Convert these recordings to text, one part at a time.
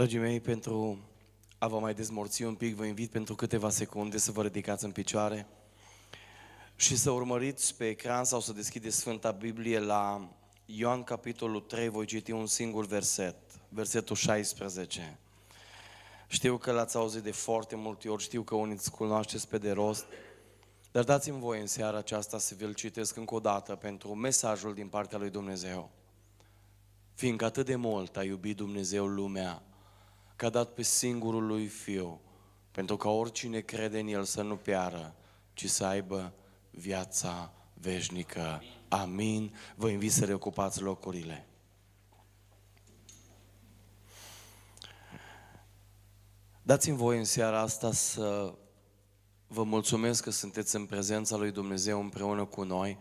Dragii mei, pentru a vă mai dezmorți un pic, vă invit pentru câteva secunde să vă ridicați în picioare și să urmăriți pe ecran sau să deschideți Sfânta Biblie la Ioan capitolul 3, voi citi un singur verset, versetul 16. Știu că l-ați auzit de foarte multe ori, știu că unii îți cunoașteți pe de rost, dar dați-mi voie în seara aceasta să vi-l citesc încă o dată pentru mesajul din partea lui Dumnezeu. Fiindcă atât de mult a iubit Dumnezeu lumea, că a dat pe singurul lui Fiu, pentru ca oricine crede în El să nu piară, ci să aibă viața veșnică. Amin. Vă invit să reocupați locurile. Dați-mi voie în seara asta să vă mulțumesc că sunteți în prezența lui Dumnezeu împreună cu noi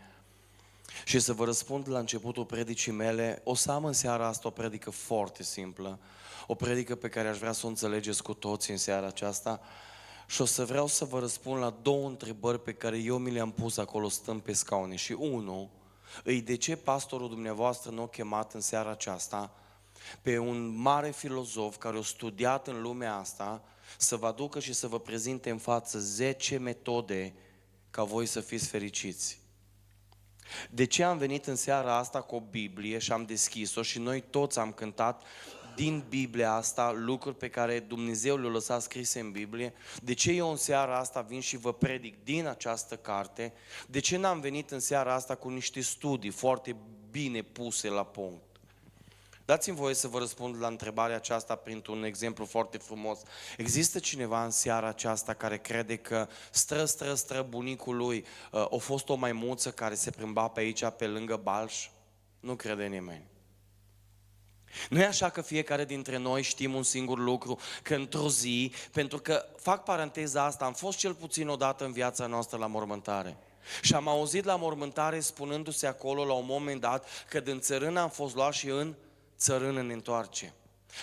și să vă răspund la începutul predicii mele. O să am în seara asta o predică foarte simplă, o predică pe care aș vrea să o înțelegeți cu toții în seara aceasta și o să vreau să vă răspund la două întrebări pe care eu mi le-am pus acolo stând pe scaune. Și unul, de ce pastorul dumneavoastră nu a chemat în seara aceasta pe un mare filozof care a studiat în lumea asta să vă aducă și să vă prezinte în față 10 metode ca voi să fiți fericiți. De ce am venit în seara asta cu o Biblie și am deschis-o și noi toți am cântat din Biblia asta lucruri pe care Dumnezeu le-a lăsat scrise în Biblie? De ce eu în seara asta vin și vă predic din această carte? De ce n-am venit în seara asta cu niște studii foarte bine puse la punct? Dați-mi voie să vă răspund la întrebarea aceasta printr-un exemplu foarte frumos. Există cineva în seara aceasta care crede că stră bunicul lui a fost o maimuță care se plimba pe aici, pe lângă Balș? Nu crede nimeni. Nu e așa că fiecare dintre noi știm un singur lucru, că într-o zi, pentru că, fac paranteza asta, am fost cel puțin odată în viața noastră la mormântare. Și am auzit la mormântare spunându-se acolo la un moment dat că din țărână am fost luat și în țărână ne întoarce.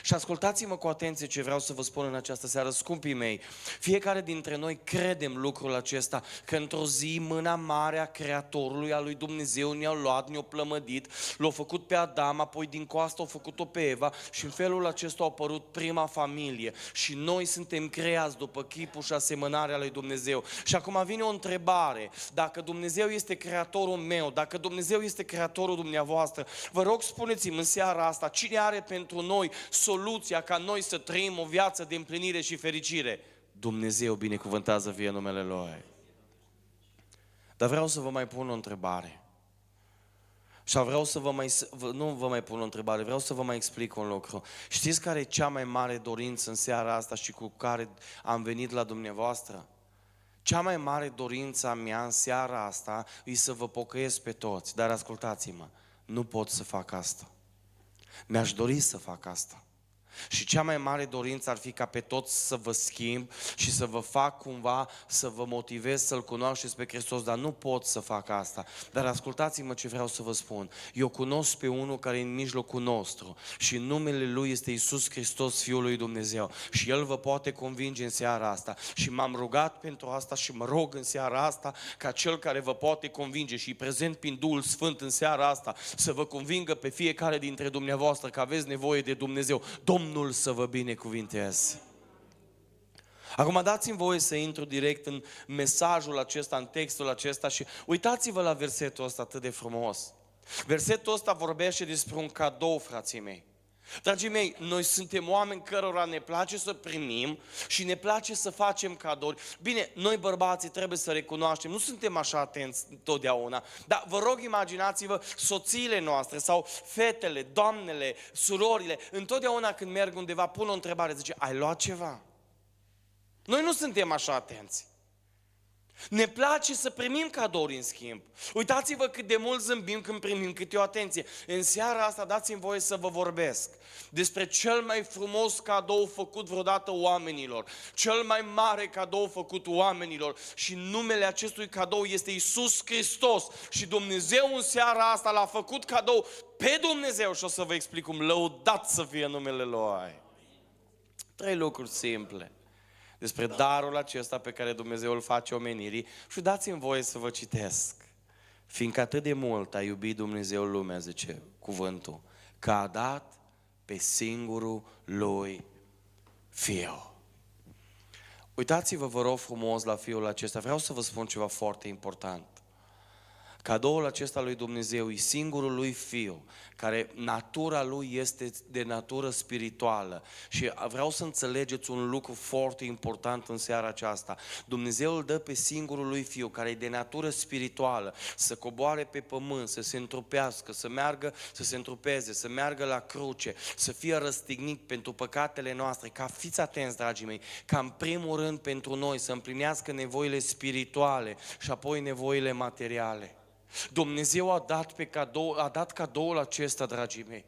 Și ascultați-mă cu atenție ce vreau să vă spun în această seară, scumpii mei. Fiecare dintre noi credem lucrul acesta, că într-o zi mâna mare a Creatorului, a lui Dumnezeu ne-a luat, ne-a plămădit, l-a făcut pe Adam, apoi din coastă a făcut-o pe Eva și în felul acesta a apărut prima familie. Și noi suntem creați după chipul și asemănarea lui Dumnezeu. Și acum vine o întrebare, dacă Dumnezeu este Creatorul meu, dacă Dumnezeu este Creatorul dumneavoastră, vă rog spuneți-mi în seara asta, cine are pentru noi soluția ca noi să trăim o viață de împlinire și fericire? Dumnezeu, binecuvântează fie numele Lui. Dar vreau să vă mai pun o întrebare. Și vreau să nu vă mai pun o întrebare, vreau să vă mai explic un lucru. Știți care e cea mai mare dorință în seara asta și cu care am venit la dumneavoastră? Cea mai mare dorință a mea în seara asta e să vă pocăiesc pe toți. Dar ascultați-mă, nu pot să fac asta. Mi-aș dori să fac asta. Și cea mai mare dorință ar fi ca pe toți să vă schimb și să vă fac cumva, să vă motivez să-L cunoașteți pe Hristos, dar nu pot să fac asta. Dar ascultați-mă ce vreau să vă spun. Eu cunosc pe unul care e în mijlocul nostru și numele Lui este Iisus Hristos, Fiul lui Dumnezeu. Și El vă poate convinge în seara asta. Și m-am rugat pentru asta și mă rog în seara asta ca Cel care vă poate convinge și prezent prin Duhul Sfânt în seara asta să vă convingă pe fiecare dintre dumneavoastră că aveți nevoie de Dumnezeu. Domnul să vă binecuvinteze. Acum dați-mi voie să intru direct în mesajul acesta, în textul acesta și uitați-vă la versetul ăsta atât de frumos. Versetul ăsta vorbește despre un cadou, frații mei. Dragii mei, noi suntem oameni cărora ne place să primim și ne place să facem cadouri. Bine, noi bărbații trebuie să recunoaștem, nu suntem așa atenți totdeauna, dar vă rog imaginați-vă soțiile noastre sau fetele, doamnele, surorile, întotdeauna când merg undeva pun o întrebare, zice, ai luat ceva? Noi nu suntem așa atenți. Ne place să primim cadouri în schimb. Uitați-vă cât de mult zâmbim când primim câte o atenție. În seara asta dați-mi voie să vă vorbesc despre cel mai frumos cadou făcut vreodată oamenilor. Cel mai mare cadou făcut oamenilor. Și numele acestui cadou este Iisus Hristos. Și Dumnezeu în seara asta l-a făcut cadou pe Dumnezeu. Și o să vă explic cum. Lăudat să fie numele Lui. 3 lucruri simple despre darul acesta pe care Dumnezeu îl face omenirii și dați-mi voie să vă citesc. Fiindcă atât de mult a iubit Dumnezeu lumea, zice cuvântul, că a dat pe singurul Lui fiu. Uitați-vă, vă rog frumos, la fiul acesta. Vreau să vă spun ceva foarte important. Cadoul acesta lui Dumnezeu e singurul lui fiu, care natura lui este de natură spirituală. Și vreau să înțelegeți un lucru foarte important în seara aceasta. Dumnezeu îl dă pe singurul lui fiu, care e de natură spirituală, să coboare pe pământ, să se întrupească, să meargă, să se întrupeze, să meargă la cruce, să fie răstignit pentru păcatele noastre. Ca fiți atenți, dragii mei, ca în primul rând pentru noi să împlinească nevoile spirituale și apoi nevoile materiale. Dumnezeu a dat cadoul acesta, dragii mei.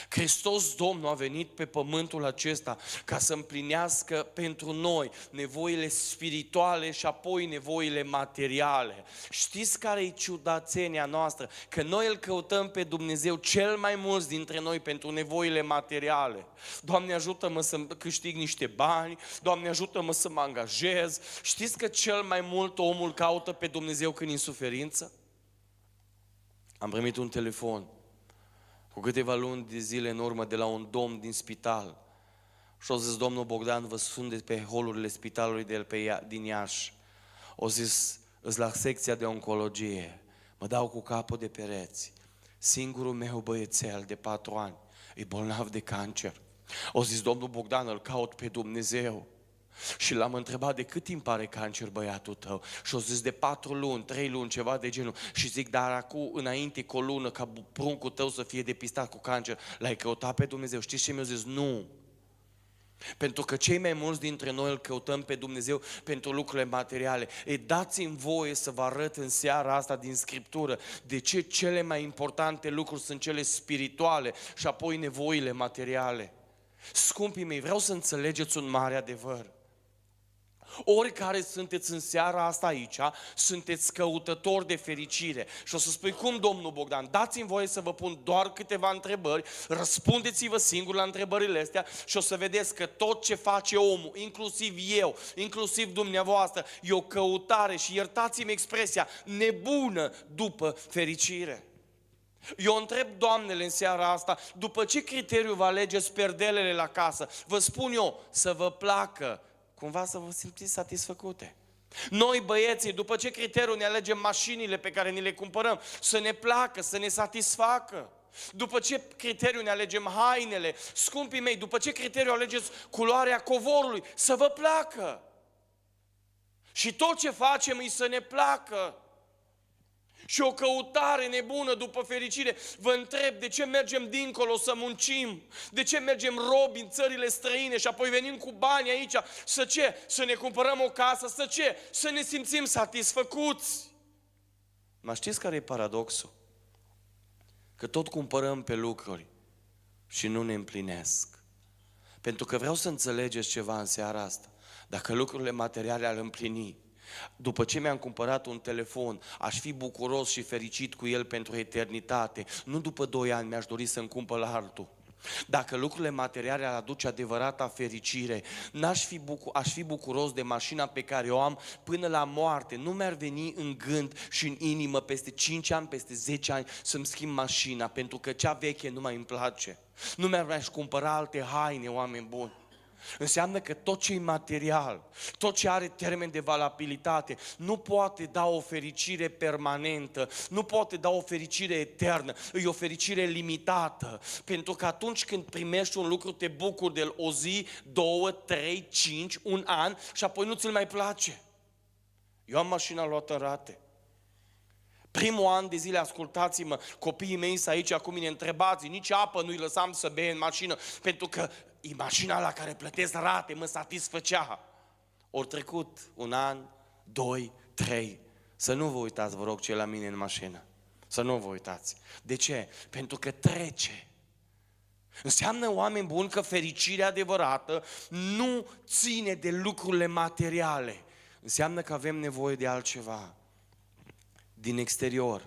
Hristos Domnul a venit pe pământul acesta ca să împlinească pentru noi nevoile spirituale și apoi nevoile materiale. Știți care e ciudățenia noastră? Că noi îl căutăm pe Dumnezeu cel mai mulți dintre noi pentru nevoile materiale. Doamne, ajută-mă să câștig niște bani, Doamne, ajută-mă să mă angajez. Știți că cel mai mult omul caută pe Dumnezeu când e în suferință? Am primit un telefon cu câteva luni de zile în urmă de la un domn din spital și o zis: domnul Bogdan, vă sun de pe holurile spitalului din Iași. O zis: îs la secția de oncologie, mă dau cu capul de pereți. Singurul meu băiețel de 4 ani e bolnav de cancer. O zis: domnul Bogdan, îl caut pe Dumnezeu. Și l-am întrebat: de cât timp are cancer băiatul tău? Și o zis: de 4 luni, 3 luni, ceva de genul. Și zic: dar acum înainte cu o lună ca pruncul tău să fie depistat cu cancer, l-ai căutat pe Dumnezeu? Știți ce mi-a zis? Nu. Pentru că cei mai mulți dintre noi îl căutăm pe Dumnezeu pentru lucrurile materiale. Dați-mi voie să vă arăt în seara asta din Scriptură de ce cele mai importante lucruri sunt cele spirituale și apoi nevoile materiale. Scumpii mei, vreau să înțelegeți un mare adevăr. Oricare sunteți în seara asta aici, sunteți căutători de fericire. Și o să spui: cum, domnul Bogdan? Dați-mi voie să vă pun doar câteva întrebări, răspundeți-vă singur la întrebările astea și o să vedeți că tot ce face omul, inclusiv eu, inclusiv dumneavoastră, e o căutare și, iertați-mi expresia, nebună după fericire. Eu întreb doamnele în seara asta: după ce criteriu vă alegeți perdelele la casă? Vă spun eu: să vă placă, cumva să vă simțiți satisfăcute. Noi băieții, după ce criteriu ne alegem mașinile pe care ni le cumpărăm? Să ne placă, să ne satisfacă. După ce criteriu ne alegem hainele? Scumpii mei, după ce criteriu alegeți culoarea covorului? Să vă placă. Și tot ce facem e să ne placă. Și o căutare nebună după fericire. Vă întreb: de ce mergem dincolo să muncim? De ce mergem robi în țările străine și apoi venim cu bani aici? Să ce? Să ne cumpărăm o casă? Să ce? Să ne simțim satisfăcuți. Mă știți care e paradoxul? Că tot cumpărăm pe lucruri și nu ne împlinesc. Pentru că vreau să înțelegeți ceva în seara asta. Dacă lucrurile materiale ar împlini, după ce mi-am cumpărat un telefon, aș fi bucuros și fericit cu el pentru eternitate. Nu după 2 ani mi-aș dori să-mi cumpăr altul. Dacă lucrurile materiale ar aduce adevărata fericire, aș fi bucuros de mașina pe care o am până la moarte. Nu mi-ar veni în gând și în inimă peste 5 ani, peste 10 ani să-mi schimb mașina, pentru că cea veche nu mai îmi place. Nu mi-aș cumpăra alte haine, oameni buni. Înseamnă că tot ce e material, tot ce are termen de valabilitate, nu poate da o fericire permanentă, nu poate da o fericire eternă, e o fericire limitată. Pentru că atunci când primești un lucru te bucuri de el o zi, 2, 3, 5, un an și apoi nu ți-l mai place. Eu am mașina luată în rate. Primul an de zile, ascultați-mă, copiii mei sunt aici cu mine, întrebați, nici apă nu-i lăsam să bea în mașină, pentru că e mașina la care plătesc rate, mă satisfăcea. Ori trecut 1 an, 2, 3, să nu vă uitați, vă rog, ce e la mine în mașină. Să nu vă uitați. De ce? Pentru că trece. Înseamnă, oameni buni, că fericirea adevărată nu ține de lucrurile materiale. Înseamnă că avem nevoie de altceva din exterior,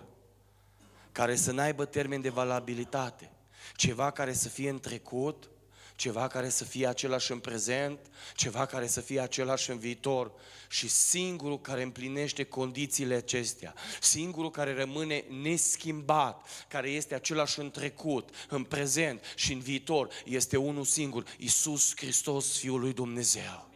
care să n-aibă termen de valabilitate, ceva care să fie în trecut ceva care să fie același în prezent, ceva care să fie același în viitor. Și singurul care împlinește condițiile acestea, singurul care rămâne neschimbat, care este același în trecut, în prezent și în viitor, este unul singur, Iisus Hristos, Fiul lui Dumnezeu.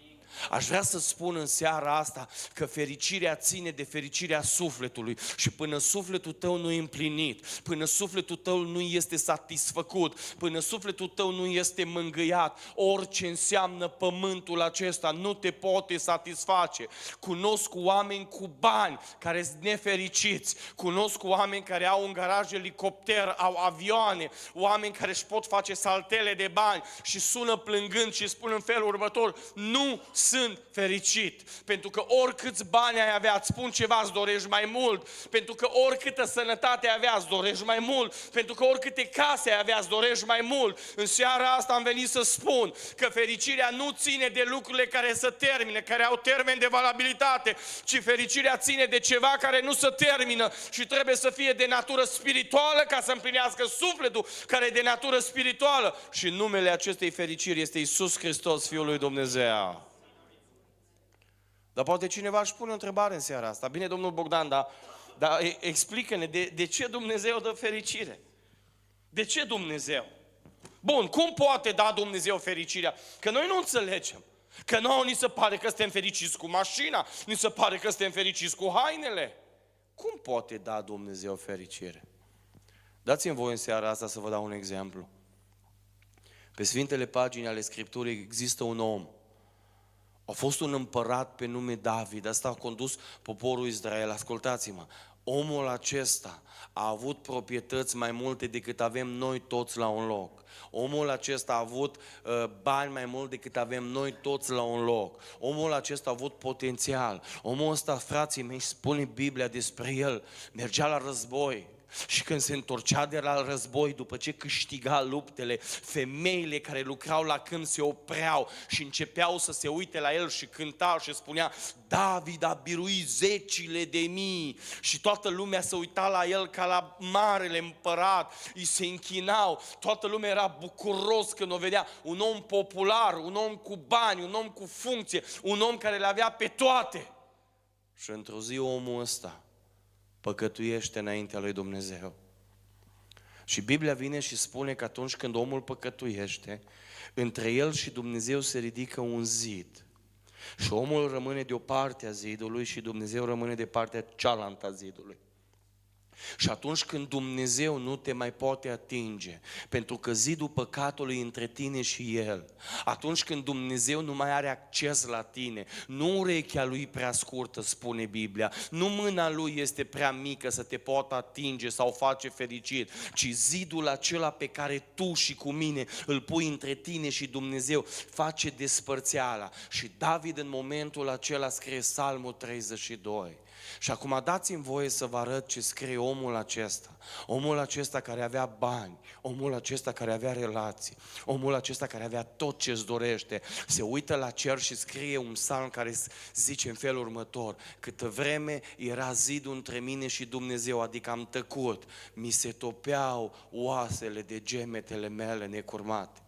Aș vrea să spun în seara asta că fericirea ține de fericirea sufletului și până sufletul tău nu e împlinit, până sufletul tău nu este satisfăcut, până sufletul tău nu este mângâiat, orice înseamnă pământul acesta nu te poate satisface. Cunosc oameni cu bani care sunt nefericiți, cunosc oameni care au un garaj elicopter, au avioane, oameni care își pot face saltele de bani și sună plângând și spun în felul următor: nu sunt fericit, pentru că oricâți bani ai avea, îți spun ceva, îți dorești mai mult, pentru că oricâtă sănătate ai avea, îți dorești mai mult, pentru că oricâte case ai avea, îți dorești mai mult. În seara asta am venit să spun că fericirea nu ține de lucrurile care să termine, care au termen de valabilitate, ci fericirea ține de ceva care nu se termină și trebuie să fie de natură spirituală ca să împlinească sufletul care e de natură spirituală. Și numele acestei fericiri este Iisus Hristos, Fiul lui Dumnezeu. Dar poate cineva își pune o întrebare în seara asta. Bine, domnul Bogdan, dar explică-ne de ce Dumnezeu dă fericire? De ce Dumnezeu? Bun, cum poate da Dumnezeu fericirea? Că noi nu înțelegem. Că nouă ni se pare că suntem fericiți cu mașina, ni se pare că suntem fericiți cu hainele. Cum poate da Dumnezeu fericire? Dați-mi voi în seara asta să vă dau un exemplu. Pe Sfintele pagini ale Scripturii există un om. A fost un împărat pe nume David, asta a condus poporul Israel. Ascultați-mă, omul acesta a avut proprietăți mai multe decât avem noi toți la un loc. Omul acesta a avut bani mai mult decât avem noi toți la un loc. Omul acesta a avut potențial. Omul ăsta, frații mei, spune Biblia despre el, mergea la război. Și când se întorcea de la război, după ce câștiga luptele, femeile care lucrau la câmp se opreau și începeau să se uite la el și cântau și spunea: David a biruit zecile de mii. Și toată lumea se uita la el ca la marele împărat, îi se închinau, toată lumea era bucuros când o vedea. Un om popular, un om cu bani, un om cu funcție, un om care le avea pe toate. Și într-o zi omul ăsta păcătuiește înaintea lui Dumnezeu. Și Biblia vine și spune că atunci când omul păcătuiește, între el și Dumnezeu se ridică un zid. Și omul rămâne de o parte a zidului și Dumnezeu rămâne de partea cealaltă a zidului. Și atunci când Dumnezeu nu te mai poate atinge, pentru că zidul păcatului e între tine și El, atunci când Dumnezeu nu mai are acces la tine, nu urechea Lui prea scurtă, spune Biblia, nu mâna Lui este prea mică să te poată atinge sau face fericit, ci zidul acela pe care tu și cu mine îl pui între tine și Dumnezeu face despărțeala. Și David în momentul acela scrie Psalmul 32. Și acum dați-mi voie să vă arăt ce scrie omul acesta. Omul acesta care avea bani, omul acesta care avea relații, omul acesta care avea tot ce îți dorește, se uită la cer și scrie un psalm care zice în felul următor: câtă vreme era zidul între mine și Dumnezeu, adică am tăcut, mi se topeau oasele de gemetele mele necurmate.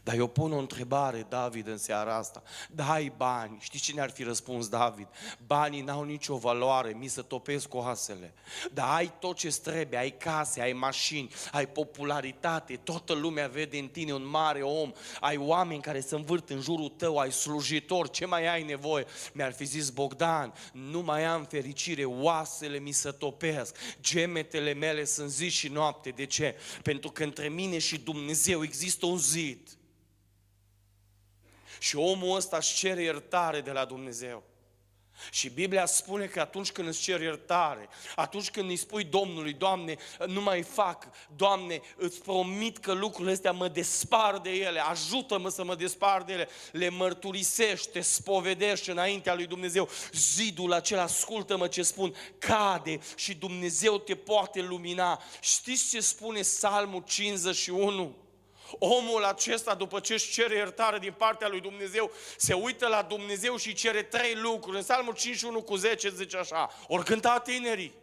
Dar eu pun o întrebare, David, în seara asta. Da, ai bani. Știți cine ar fi răspuns David? Banii n-au nicio valoare, mi se topesc oasele. Dar ai tot ce-ți trebuie, ai case, ai mașini, ai popularitate, toată lumea vede în tine un mare om, ai oameni care se învârt în jurul tău, ai slujitori, ce mai ai nevoie? Mi-ar fi zis Bogdan, nu mai am fericire, oasele mi se topesc, gemetele mele sunt zi și noapte. De ce? Pentru că între mine și Dumnezeu există un zid. Și omul ăsta își cere iertare de la Dumnezeu. Și Biblia spune că atunci când îți ceri iertare, atunci când îi spui Domnului: Doamne, nu mai fac, Doamne, îți promit că lucrurile astea mă despart de ele, ajută-mă să mă despart de ele, le mărturisești, te spovedești înaintea lui Dumnezeu, zidul acela, ascultă-mă ce spun, cade și Dumnezeu te poate lumina. Știți ce spune Psalmul 51? Omul acesta, după ce își cere iertare din partea lui Dumnezeu, se uită la Dumnezeu și cere 3 lucruri. În Psalmul 51:10 zice așa: ori cânta tinerii: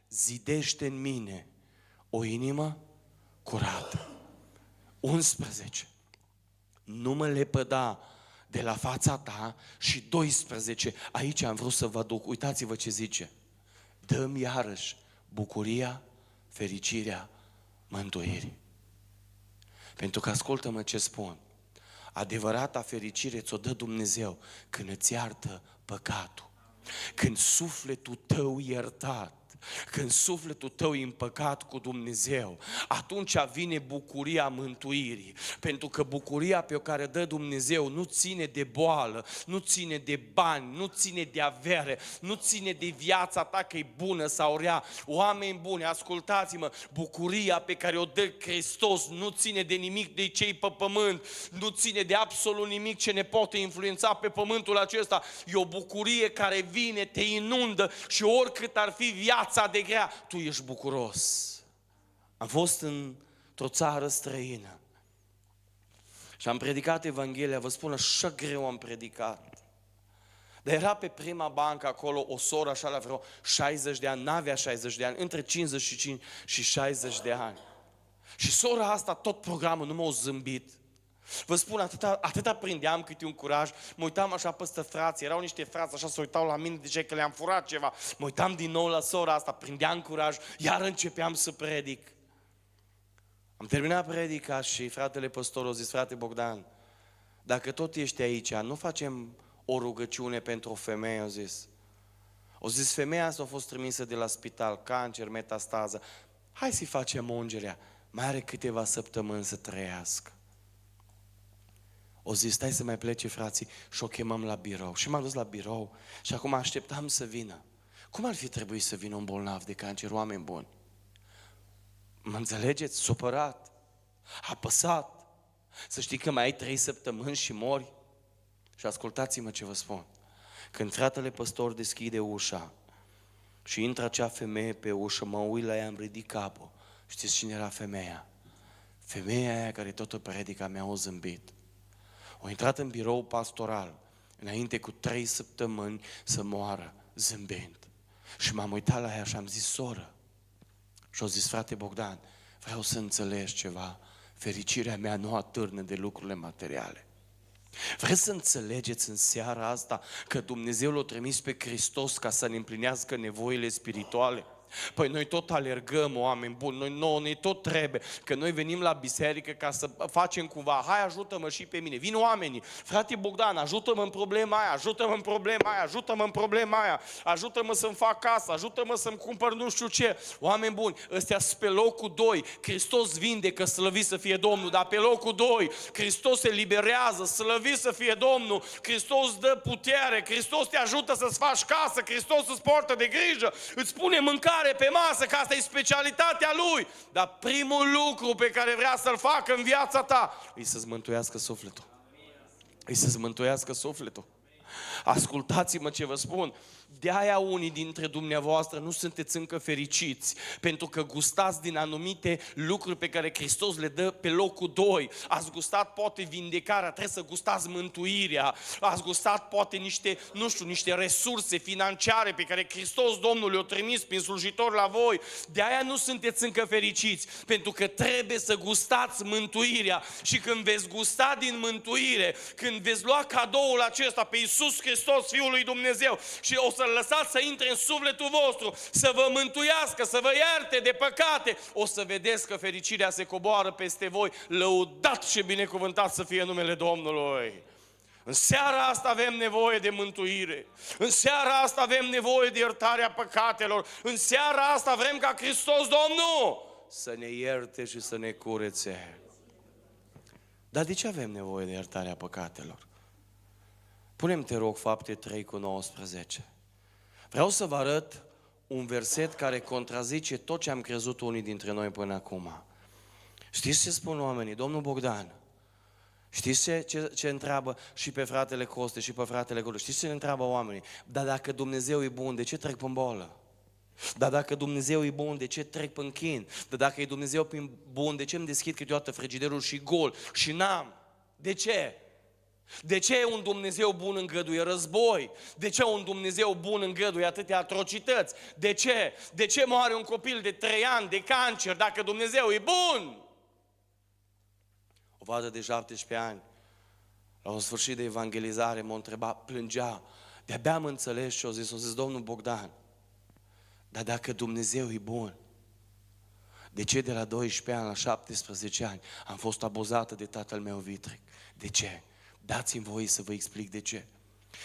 zidește în mine o inimă curată, 11. Nu mă lepăda de la fața ta, și 12. Aici am vrut să vă aduc, uitați-vă ce zice. Dă-mi iarăși bucuria, fericirea, mântuirii. Pentru că ascultă-mă ce spun. Adevărata fericire ți-o dă Dumnezeu când îți iartă păcatul. Când sufletul tău iertat, când sufletul tău e împăcat cu Dumnezeu, atunci vine bucuria mântuirii. Pentru că bucuria pe care dă Dumnezeu nu ține de boală, nu ține de bani, nu ține de avere, nu ține de viața ta că e bună sau rea. Oameni buni, ascultați-mă, bucuria pe care o dă Hristos nu ține de nimic de cei pe pământ, nu ține de absolut nimic ce ne poate influența pe pământul acesta. E o bucurie care vine, te inundă și oricât ar fi viața de grea, tu ești bucuros. Am fost într-o țară străină și am predicat Evanghelia, vă spun, așa greu am predicat. Dar era pe prima bancă acolo o soră așa la vreo 60 de ani, n-avea 60 de ani, între 55 și 60 de ani. Și sora asta, tot programul, nu m-a zâmbit. Vă spun, atâta prindeam câte un curaj, mă uitam așa peste frații, erau niște frați așa, se uitau la mine, ziceai că le-am furat ceva, mă uitam din nou la sora asta, prindeam curaj, iar începeam să predic. Am terminat predica și fratele păstor a zis, frate Bogdan, dacă tot ești aici, nu facem o rugăciune pentru o femeie, a zis, femeia asta a fost trimisă de la spital, cancer, metastază, hai să-i facem ungerea, mai are câteva săptămâni să trăiască. O zis, stai să mai plece frații și o chemăm la birou. Și m-am dus la birou și acum așteptam să vină. Cum ar fi trebuit să vină un bolnav de cancer, oameni buni? Mă înțelegeți? Supărat, apăsat. Să știi că mai ai 3 săptămâni și mori? Și ascultați-mă ce vă spun. Când fratele păstor deschide ușa și intră acea femeie pe ușă, mă uit la ea, îmi ridic capul. Știți cine era femeia? Femeia aia care tot o predica mi-a zâmbit. Au intrat în birou pastoral, înainte cu 3 săptămâni să moară, zâmbind. Și m-am uitat la ea și am zis, soră. Și au zis, frate Bogdan, vreau să înțelegi ceva. Fericirea mea nu atârnă de lucrurile materiale. Vreți să înțelegeți în seara asta că Dumnezeu l-a trimis pe Hristos ca să ne împlinească nevoile spirituale? Păi noi tot alergăm, oameni buni, noi tot trebuie, că noi venim la biserică ca să facem cumva, hai ajută-mă și pe mine, vin oamenii, frate Bogdan, ajută-mă în problema aia, ajută-mă în problema aia, ajută-mă în problema aia, ajută-mă să-mi fac casă, ajută-mă să-mi cumpăr nu știu ce. Oameni buni, ăstea sunt pe locul 2, Hristos vindecă, slăvit să fie Domnul, dar pe locul 2, Hristos se liberează, slăvit să fie Domnul, Hristos dă putere, Hristos te ajută să-ți faci casă, Hristos îți poartă de grijă, îți pune mâncare pe masă, că asta e specialitatea Lui. Dar primul lucru pe care vrea să-l facă în viața ta e să-ți mântuiască sufletul. E să-ți mântuiască sufletul. Ascultați-mă ce vă spun. De-aia unii dintre dumneavoastră nu sunteți încă fericiți, pentru că gustați din anumite lucruri pe care Hristos le dă pe locul 2. Ați gustat poate vindecarea, trebuie să gustați mântuirea. Ați gustat poate niște resurse financiare pe care Hristos Domnul le-a trimis prin slujitori la voi. De-aia nu sunteți încă fericiți, pentru că trebuie să gustați mântuirea. Și când veți gusta din mântuire, când veți lua cadoul acesta pe Iisus Hristos, Fiul lui Dumnezeu, și o să-L lăsați să intre în sufletul vostru, să vă mântuiască, să vă ierte de păcate, o să vedeți că fericirea se coboară peste voi. Lăudat și binecuvântat să fie numele Domnului. În seara asta avem nevoie de mântuire. În seara asta avem nevoie de iertarea păcatelor. În seara asta vrem ca Hristos Domnul să ne ierte și să ne curețe. Dar de ce avem nevoie de iertarea păcatelor? Punem, te rog, Fapte 3:19. Vreau să vă arăt un verset care contrazice tot ce am crezut unii dintre noi până acum. Știți ce spun oamenii? Domnul Bogdan, știți ce întreabă și pe fratele Coste și pe fratele Golu? Știți ce întreabă oamenii? Dar dacă Dumnezeu e bun, de ce trec pe bolă? Dar dacă Dumnezeu e bun, de ce trec pe chin? Dar dacă e Dumnezeu bun, de ce îmi deschid câteodată frigiderul și gol și n-am? De ce? De ce un Dumnezeu bun îngăduie război? De ce un Dumnezeu bun îngăduie atâtea atrocități? De ce? De ce moare un copil de 3 ani de cancer dacă Dumnezeu e bun? o vadă de 17 ani, la un sfârșit de evangelizare, m-a întrebat, plângea. De-abia am înțeles și a zis, domnul Bogdan, dar dacă Dumnezeu e bun, de ce de la 12 ani la 17 ani am fost abuzată de tatăl meu vitric? De ce? Dați-mi voie să vă explic de ce.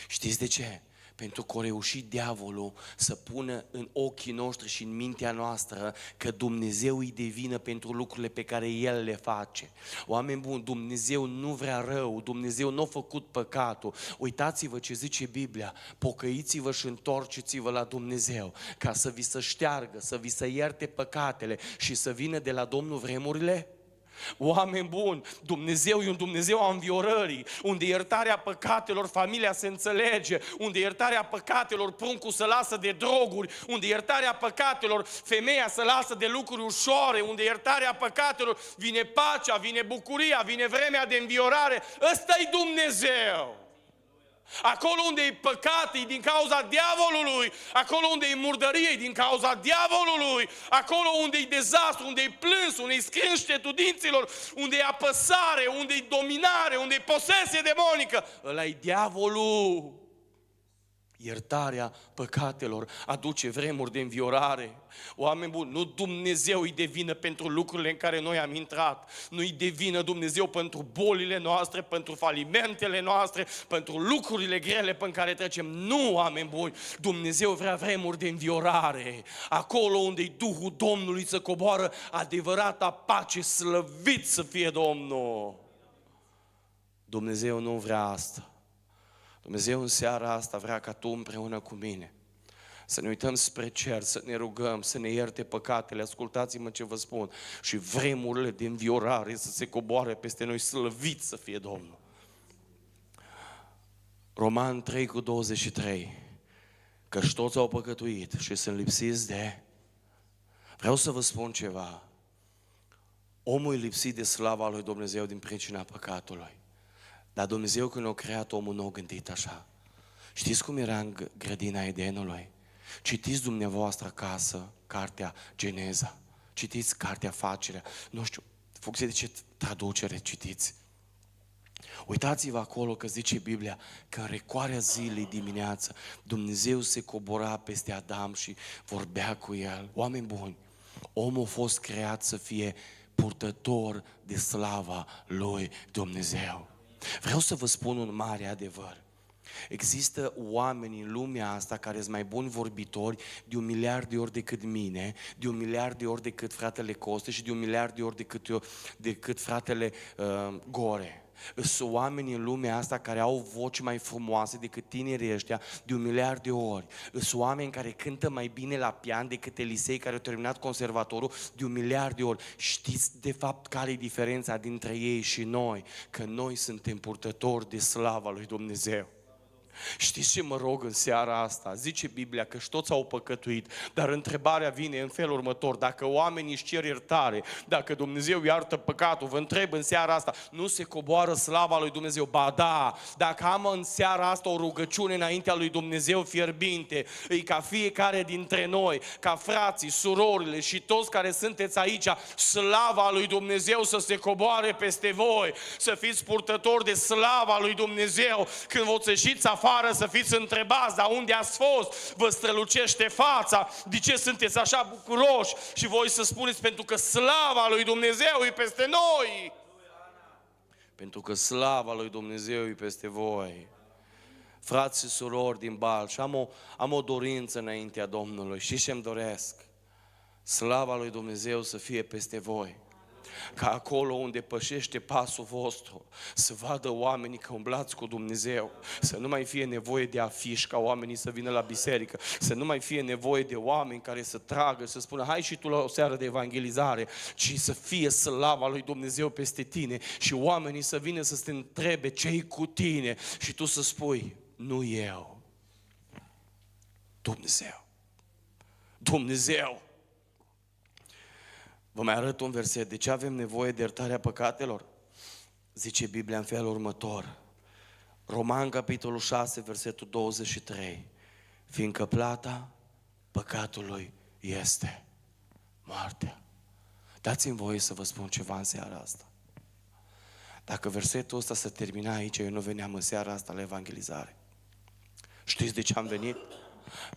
Știți de ce? Pentru că a reușit diavolul să pună în ochii noștri și în mintea noastră că Dumnezeu îi devină pentru lucrurile pe care El le face. Oameni buni, Dumnezeu nu vrea rău, Dumnezeu nu a făcut păcatul. Uitați-vă ce zice Biblia, pocăiți-vă și întorceți-vă la Dumnezeu, ca să vi se șteargă, să vi se ierte păcatele și să vină de la Domnul vremurile. Oameni buni, Dumnezeu e un Dumnezeu a înviorării, unde iertarea păcatelor familia se înțelege, unde iertarea păcatelor pruncul se lasă de droguri, unde iertarea păcatelor femeia se lasă de lucruri ușoare, unde iertarea păcatelor vine pacea, vine bucuria, vine vremea de înviorare. Ăsta-i Dumnezeu! Acolo unde e păcat, e din cauza diavolului. Acolo unde e murdărie, e din cauza diavolului. Acolo unde e dezastru, unde e plâns, unde e scrânștetul dinților, unde e apăsare, unde e dominare, unde e posesie demonică, ăla e diavolul. Iertarea păcatelor aduce vremuri de înviorare. Oameni buni, nu Dumnezeu îi devină pentru lucrurile în care noi am intrat. Nu îi devină Dumnezeu pentru bolile noastre, pentru falimentele noastre, pentru lucrurile grele pe care trecem. Nu, oameni buni, Dumnezeu vrea vremuri de înviorare. Acolo unde-i Duhul Domnului să coboară adevărata pace, slăvit să fie Domnul. Dumnezeu nu vrea asta. Dumnezeu în seara asta vrea ca tu împreună cu mine să ne uităm spre cer, să ne rugăm, să ne ierte păcatele. Ascultați-mă ce vă spun. Și vremurile de înviorare să se coboare peste noi, slăvit să fie Domnul. Roman 3:23. Căci toți au păcătuit și sunt lipsiți de... Vreau să vă spun ceva. Omul e lipsit de slava lui Dumnezeu din pricina păcatului. Dar Dumnezeu când a creat omul nu a gândit așa. Știți cum era în grădina Edenului? Citiți dumneavoastră acasă cartea Geneza. Citiți cartea Facerea. Nu știu, funcție de ce traducere citiți. Uitați-vă acolo că zice Biblia că în recoarea zilei dimineață Dumnezeu se cobora peste Adam și vorbea cu el. Oameni buni, omul a fost creat să fie purtător de slava lui Dumnezeu. Vreau să vă spun un mare adevăr. Există oameni în lumea asta care sunt mai buni vorbitori de 1 miliard de ori decât mine, de 1 miliard de ori decât fratele Coste și de 1 miliard de ori decât fratele Gore. Sunt oameni în lumea asta care au voci mai frumoase decât tinerii ăștia de 1 miliard de ori. Sunt oameni care cântă mai bine la pian decât Elisei care a terminat conservatorul de 1 miliard de ori. Știți de fapt care e diferența dintre ei și noi? Că noi suntem purtători de slava lui Dumnezeu. Știți ce mă rog în seara asta? Zice Biblia că și toți au păcătuit, dar întrebarea vine în felul următor. Dacă oamenii își cer iertare, dacă Dumnezeu iartă păcatul, vă întreb în seara asta, nu se coboară slava lui Dumnezeu? Ba da, dacă am în seara asta o rugăciune înaintea lui Dumnezeu fierbinte, e ca fiecare dintre noi, ca frații, surorile și toți care sunteți aici, slava lui Dumnezeu să se coboare peste voi, să fiți purtători de slava lui Dumnezeu. Când vă ieșiți afară, să fiți întrebați, dar unde ați fost? Vă strălucește fața, de ce sunteți așa bucuroși? Și voi să spuneți, pentru că slava lui Dumnezeu e peste noi. Pentru că slava lui Dumnezeu e peste voi. Frați și surori din Balș, am o dorință înaintea Domnului. Și ce-mi doresc? Slava lui Dumnezeu să fie peste voi. Ca acolo unde pășește pasul vostru, să vadă oamenii că umblați cu Dumnezeu, să nu mai fie nevoie de afiș ca oamenii să vină la biserică, să nu mai fie nevoie de oameni care să tragă, să spună hai și tu la o seară de evangelizare, ci să fie slava lui Dumnezeu peste tine și oamenii să vină să te întrebe ce-i cu tine și tu să spui, nu eu, Dumnezeu, Dumnezeu. Vă mai arăt un verset. De ce avem nevoie de iertarea păcatelor? Zice Biblia în felul următor. Roman, capitolul 6, versetul 23. Fiindcă plata păcatului este moartea. Dați-mi voie să vă spun ceva în seara asta. Dacă versetul ăsta se termina aici, eu nu veneam în seara asta la evangelizare. Știți de ce am venit?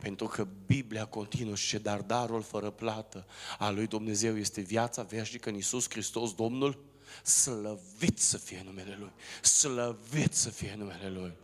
Pentru că Biblia continuă și dar darul fără plată al lui Dumnezeu este viața veșnică în Iisus Hristos Domnul. Slăvit să fie numele Lui! Slăvit să fie numele Lui!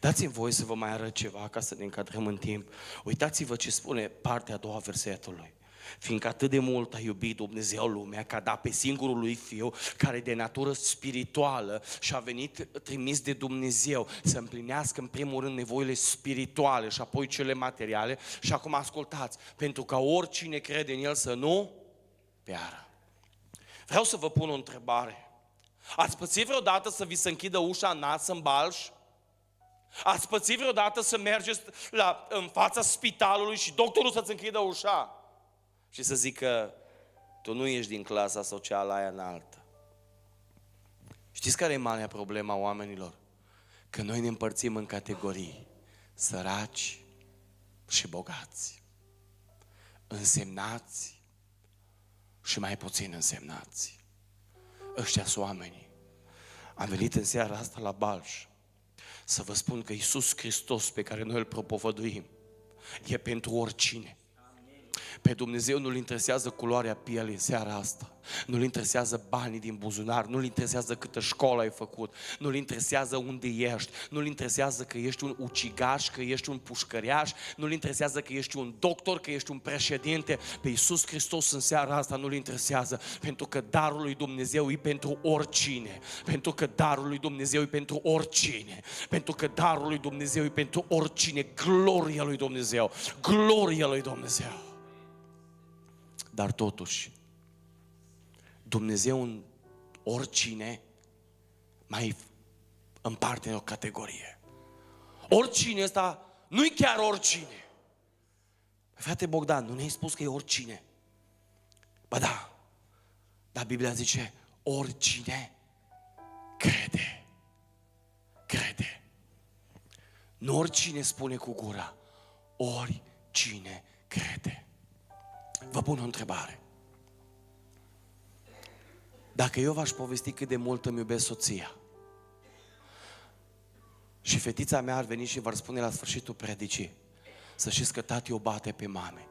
Dați-mi voie să vă mai arăt ceva ca să ne încadrăm în timp. Uitați-vă ce spune partea a doua versetului. Fiindcă atât de mult a iubit Dumnezeu lumea, că a dat pe singurul lui Fiu, care de natură spirituală și a venit trimis de Dumnezeu să împlinească în primul rând nevoile spirituale și apoi cele materiale. Și acum ascultați, pentru ca oricine crede în El să nu piară. Vreau să vă pun o întrebare. Ați pățit vreodată să vi se închidă ușa în nas, în balș? Ați pățit vreodată să mergeți în fața spitalului și doctorul să-ți închidă ușa? Și să zică, tu nu ești din clasa socială aia înaltă. Știți care e marea problema a oamenilor? Că noi ne împărțim în categorii, săraci și bogați, însemnați și mai puțin însemnați. Ăștia sunt oamenii. Am venit în seara asta la Balș să vă spun că Iisus Hristos pe care noi îl propovăduim e pentru oricine. Pe Dumnezeu nu-L interesează culoarea pielii în seara asta. Nu-L interesează banii din buzunar, nu-L interesează câtă școală ai făcut, nu-L interesează unde ești, nu-L interesează că ești un ucigaș, că ești un pușcăriaș, nu-L interesează că ești un doctor, că ești un președinte. Pe Iisus Hristos în seara asta nu-L interesează, pentru că darul lui Dumnezeu e pentru oricine, pentru că darul lui Dumnezeu e pentru oricine, pentru că darul lui Dumnezeu e pentru oricine. Gloria lui Dumnezeu, gloria lui Dumnezeu. Dar totuși, Dumnezeu în oricine mai împarte în o categorie. Oricine ăsta nu-i chiar oricine. Frate Bogdan, nu ne-ai spus că e oricine? Ba da, dar Biblia zice oricine crede. Crede. Nu oricine spune cu gura, oricine crede. Vă pun o întrebare. Dacă eu v-aș povesti cât de mult îmi iubesc soția și fetița mea ar veni și v-ar spune la sfârșitul predicii, să știți că tati o bate pe mame,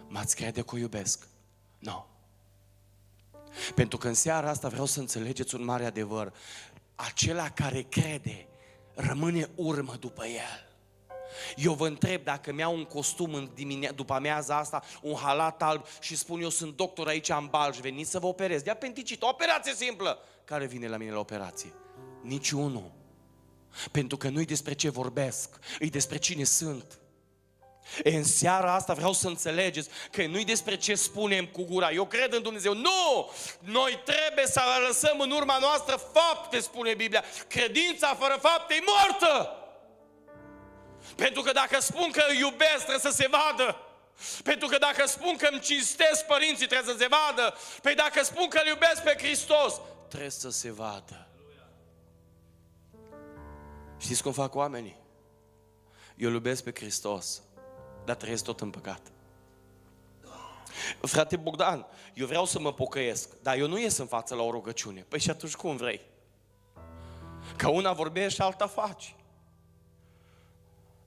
m-ați crede că o iubesc? Nu. Pentru că în seara asta vreau să înțelegeți un mare adevăr. Acela care crede rămâne urmă după el. Eu vă întreb dacă mi-au un costum după amiaza asta, un halat alb și spun eu sunt doctor aici în Balș, veniți să vă operez de apendicit, o operație simplă. Care vine la mine la operație? Niciunul. Pentru că nu-i despre ce vorbesc, e despre cine sunt. În seara asta vreau să înțelegeți că nu-i despre ce spunem cu gura. Eu cred în Dumnezeu. Nu! Noi trebuie să lăsăm în urma noastră fapte, spune Biblia. Credința fără fapte e moartă! Pentru că dacă spun că îi iubesc, trebuie să se vadă. Pentru că dacă spun că îmi cinstesc părinții, trebuie să se vadă. Păi dacă spun că îl iubesc pe Hristos, trebuie să se vadă. Știți cum fac oamenii? Eu îl iubesc pe Hristos, dar trăiesc tot în păcat. Frate Bogdan, eu vreau să mă pocăiesc, dar eu nu ies în față la o rugăciune. Păi și atunci cum vrei? Că una vorbești și alta faci.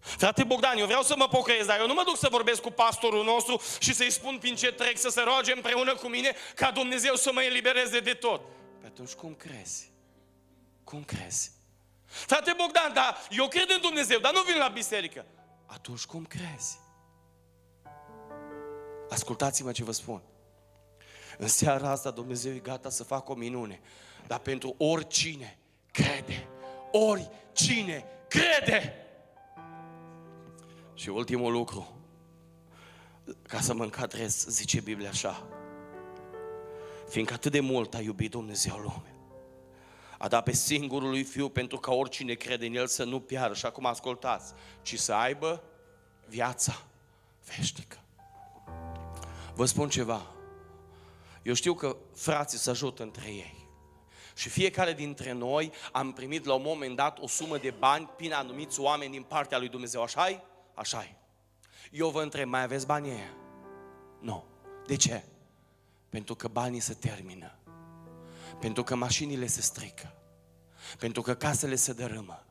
Frate Bogdan, eu vreau să mă pocăiesc, dar eu nu mă duc să vorbesc cu pastorul nostru și să-i spun prin ce trec, să se roage împreună cu mine ca Dumnezeu să mă elibereze de tot. Păi atunci cum crezi? Cum crezi? Frate Bogdan, dar eu cred în Dumnezeu, dar nu vin la biserică. Atunci cum crezi? Ascultați-mă ce vă spun. În seara asta Dumnezeu e gata să facă o minune, dar pentru oricine crede. Oricine crede. Și ultimul lucru, ca să mă încadrez, zice Biblia așa: fiindcă atât de mult a iubit Dumnezeu lumea, a dat pe singurul lui Fiu pentru ca oricine crede în El să nu piară, și acum ascultați, ci să aibă viața veșnică. Vă spun ceva, eu știu că frații se ajută între ei și fiecare dintre noi am primit la un moment dat o sumă de bani prin anumiți oameni din partea lui Dumnezeu, așa-i? Așa-i. Eu vă întreb, mai aveți banii ăia? Nu. De ce? Pentru că banii se termină. pentru că mașinile se strică, pentru că casele se dărâmă,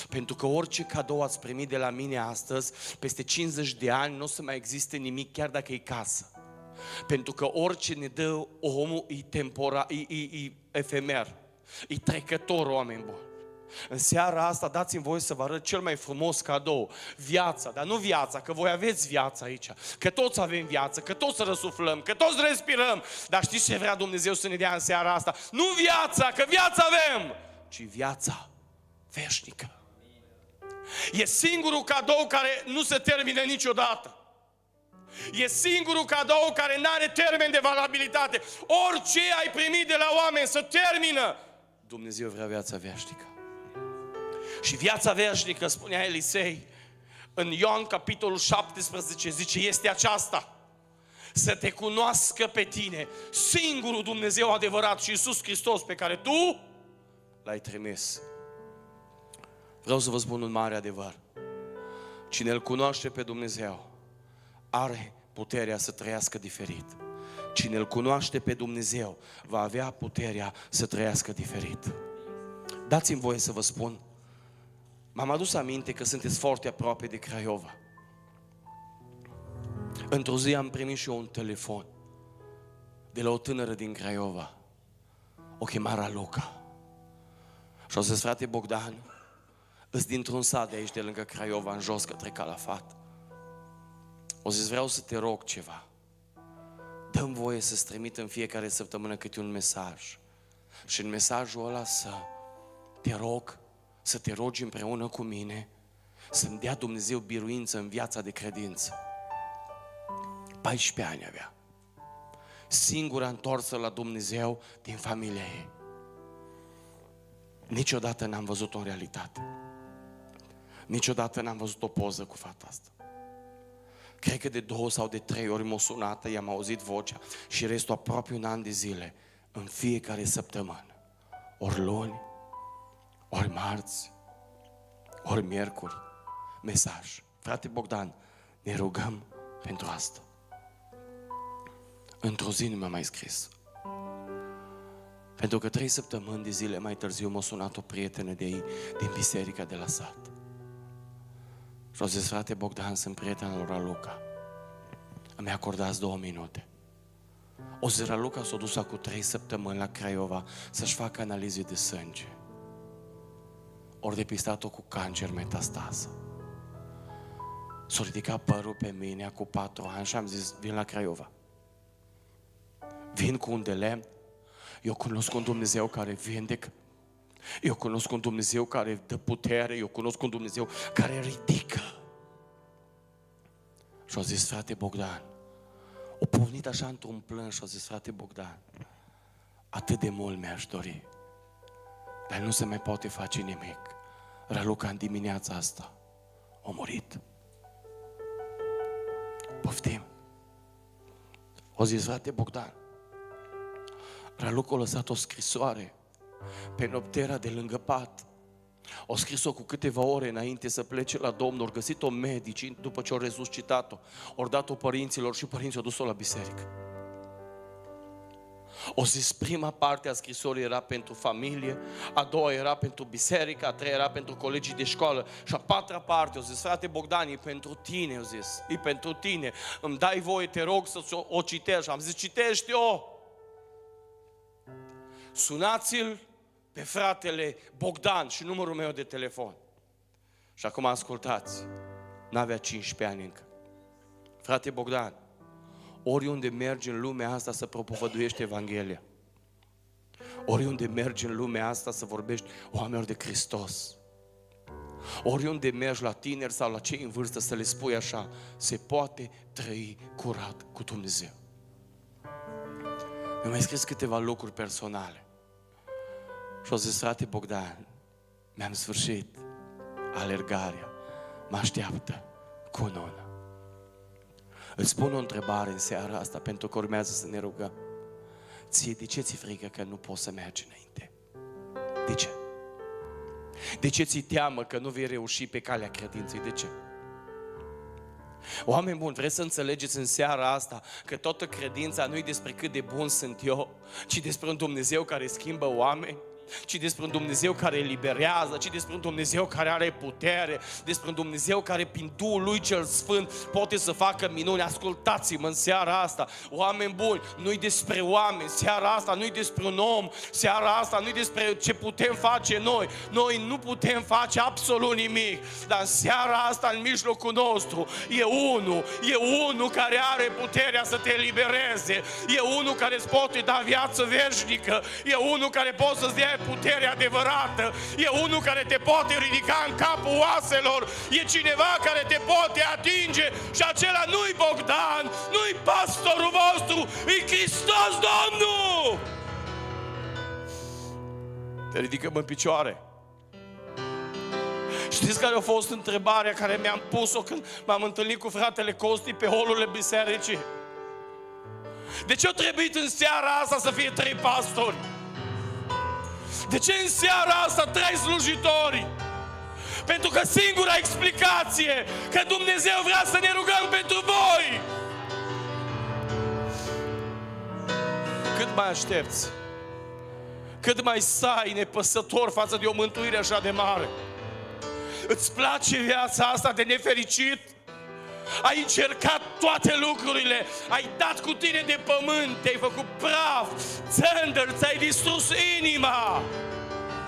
pentru că orice cadou ați primit de la mine astăzi, peste 50 de ani nu o să mai existe nimic, chiar dacă e casă. Pentru că orice ne dă omul e temporar, e efemer, e trecător, oameni buni. În seara asta dați-mi voie să vă arăt cel mai frumos cadou, viața, dar nu viața, că voi aveți viața aici, că toți avem viață, că toți răsuflăm, că toți respirăm, dar știți ce vrea Dumnezeu să ne dea în seara asta? Nu viața, că viața avem, ci viața veșnică. E singurul cadou care nu se termină niciodată. E singurul cadou care nu are termen de valabilitate. Orice ai primit de la oameni să termină. Dumnezeu vrea viața veșnică. Și viața veșnică, spunea Elisei, în Ioan capitolul 17, zice, este aceasta: să te cunoască pe tine, singurul Dumnezeu adevărat și Iisus Hristos pe care tu l-ai trimis. Vreau să vă spun un mare adevăr. Cine îl cunoaște pe Dumnezeu are puterea să trăiască diferit. Cine îl cunoaște pe Dumnezeu va avea puterea să trăiască diferit. Dați-mi voie să vă spun, m-am adus aminte că sunteți foarte aproape de Craiova. Într-o zi am primit și eu un telefon de la o tânără din Craiova. O chema Raluca. Și o zis, frate Bogdan, îs dintr-un sat de aici de lângă Craiova, în jos către Calafat. O zis, vreau să te rog ceva. Dă-mi voie să-ți trimit în fiecare săptămână câte un mesaj. Și în mesajul ăla să te rogi împreună cu mine, să-mi dea Dumnezeu biruință în viața de credință. 14 ani avea. Singura întoarsă la Dumnezeu din familia ei. Niciodată n-am văzut-o în realitate. Niciodată n-am văzut o poză cu fata asta. Cred că de 2 sau de 3 ori m-a sunat, i-am auzit vocea și restul aproape un an de zile, în fiecare săptămână. Ori luni, ori marți, ori miercuri, mesaj. Frate Bogdan, ne rugăm pentru asta. Într-o zi nu mi-a mai scris. Pentru că 3 săptămâni de zile mai târziu m-a sunat o prietenă de ei din biserica de la sat. Și a zis, frate Bogdan, sunt prietena lui Raluca. Îmi acordați 2 minute. O zi Raluca s-a dus acum 3 săptămâni la Craiova să-și facă analize de sânge. Ori depistat-o cu cancer metastază. S-a ridicat părul pe mine acum 4 ani și am zis, vin la Craiova. Vin cu un de lemn. Eu cunosc un Dumnezeu care vindecă. Eu cunosc un Dumnezeu care dă putere. Eu cunosc un Dumnezeu care ridică. Și a zis, frate Bogdan, o povnit așa într-un plâns și a zis, frate Bogdan, atât de mult mi-aș dori, dar nu se mai poate face nimic. Raluca în dimineața asta a murit. Poftim. O zis, frate Bogdan, Raluca a lăsat o scrisoare pe noptera de lângă pat. O scris-o cu câteva ore înainte să plece la Domnul. Au găsit-o medici după ce au resuscitat-o. Au dat-o părinților și părinții au dus-o la biserică. O zis, prima parte a scrisorii era pentru familie, a doua era pentru biserică, a treia era pentru colegii de școală și a patra parte, o zis, frate Bogdan, e pentru tine, o zis, e pentru tine, îmi dai voie, te rog să o citești. Am zis, citește-o! Sunați-l pe fratele Bogdan și numărul meu de telefon. Și acum ascultați, n-avea 15 ani încă. Frate Bogdan, oriunde mergi în lumea asta să propovăduiești Evanghelia, oriunde mergi în lumea asta să vorbești oamenilor de Hristos, oriunde mergi la tineri sau la cei în vârstă să le spui așa, se poate trăi curat cu Dumnezeu. Mi-am mai scris câteva lucruri personale. Și o zis, frate Bogdan, mi-am sfârșit alergarea, mă așteaptă cununa. Îți spun o întrebare în seara asta, pentru că urmează să ne rugăm. Ție, de ce ți-e frică că nu poți să mergi înainte? De ce? De ce ți-e teamă că nu vei reuși pe calea credinței? De ce? Oameni buni, vreți să înțelegeți în seara asta că toată credința nu e despre cât de bun sunt eu, ci despre un Dumnezeu care schimbă oameni, ci despre un Dumnezeu care eliberează, ci despre un Dumnezeu care are putere, despre un Dumnezeu care prin Duhul Lui cel Sfânt poate să facă minuni. Ascultați-mă în seara asta, oameni buni, nu-i despre oameni, seara asta nu-i despre un om, seara asta nu-i despre ce putem face noi. Noi nu putem face absolut nimic, dar în seara asta, în mijlocul nostru, e unul care are puterea să te elibereze, e unul care îți poate da viață veșnică, e unul care poate să-ți dea putere adevărată, e unul care te poate ridica în capul oaselor, e cineva care te poate atinge și acela nu-i Bogdan, nu-i pastorul vostru, e Hristos Domnul! Te ridicăm în picioare. Știți care a fost întrebarea care mi-am pus-o când m-am întâlnit cu fratele Costi pe holurile bisericii? De ce a trebuit în seara asta să fie 3 pastori? De ce în seara asta 3 slujitori? Pentru că singura explicație că Dumnezeu vrea să ne rugăm pentru voi. Cât mai aștepți? Cât mai stai nepăsător față de o mântuire așa de mare? Îți place viața asta de nefericit? Ai încercat toate lucrurile, ai dat cu tine de pământ, te-ai făcut praf, țândăr, ți-ai distrus inima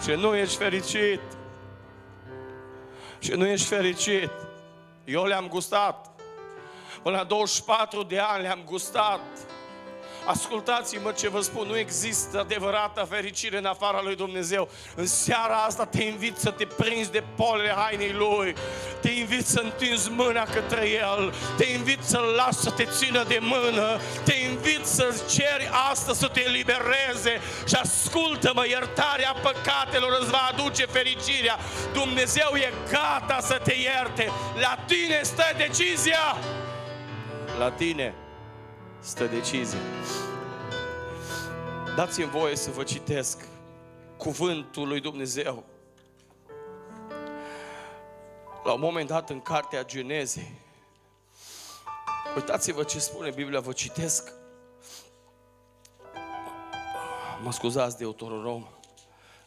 și nu ești fericit. Și nu ești fericit. Eu le-am gustat. Până la 24 de ani le-am gustat. Ascultați-mă ce vă spun, nu există adevărată fericire în afara lui Dumnezeu. În seara asta te invit să te prinzi de polele hainei Lui, te invit să întinzi mâna către El, te invit să-L lași să te țină de mână, te invit să ceri astăzi să te elibereze și ascultă-mă, iertarea păcatelor îți va aduce fericirea. Dumnezeu e gata să te ierte. La tine stă decizia. La tine stă decizia. Dați-mi voie să vă citesc cuvântul lui Dumnezeu. La un moment dat în cartea Genezei, uitați-vă ce spune Biblia, vă citesc. Mă scuzați, Deuteronom,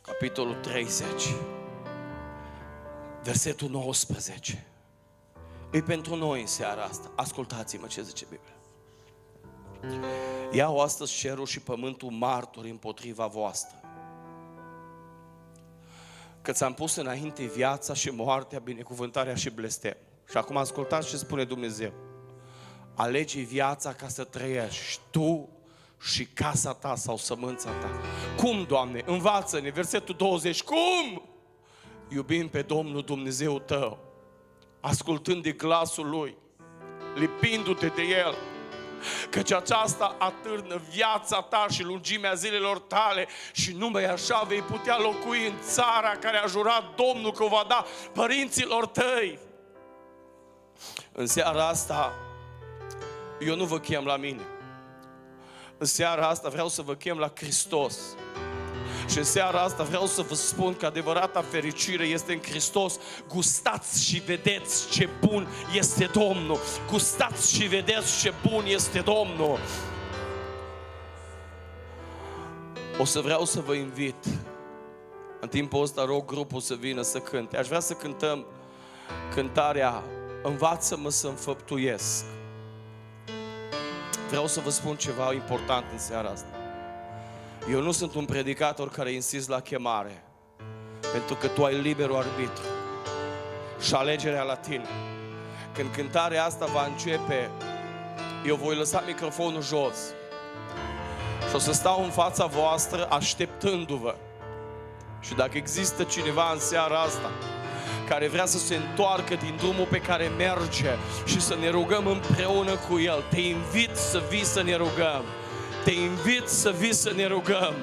capitolul 30, versetul 19. E pentru noi în seara asta. Ascultați-mă ce zice Biblia. Iau astăzi cerul și pământul martori împotriva voastră, că ți-am pus înainte viața și moartea, binecuvântarea și blestem. Și acum ascultați ce spune Dumnezeu. Alege viața ca să trăiești tu și casa ta sau sămânța ta. Cum, Doamne? Învață-ne, versetul 20. Cum? Iubim pe Domnul Dumnezeu tău, ascultând de glasul Lui, lipindu-te de El, căci aceasta atârnă viața ta și lungimea zilelor tale și numai așa vei putea locui în țara care a jurat Domnul că o va da părinților tăi. În seara asta eu nu vă chem la mine. În seara asta vreau să vă chem la Hristos. Și în seara asta vreau să vă spun că adevărata fericire este în Hristos. Gustați și vedeți ce bun este Domnul. Gustați și vedeți ce bun este Domnul. O să vreau să vă invit. În timpul ăsta rog grupul să vină să cânte. Aș vrea să cântăm cântarea Învață-mă să înfăptuiesc. Vreau să vă spun ceva important în seara asta. Eu nu sunt un predicator care insist la chemare, pentru că tu ai liberul arbitru și alegerea la tine. Când cântarea asta va începe, eu voi lăsa microfonul jos și o să stau în fața voastră așteptându-vă. Și dacă există cineva în seara asta care vrea să se întoarcă din drumul pe care merge și să ne rugăm împreună cu el, te invit să vii să ne rugăm. Te invit să vii să ne rugăm.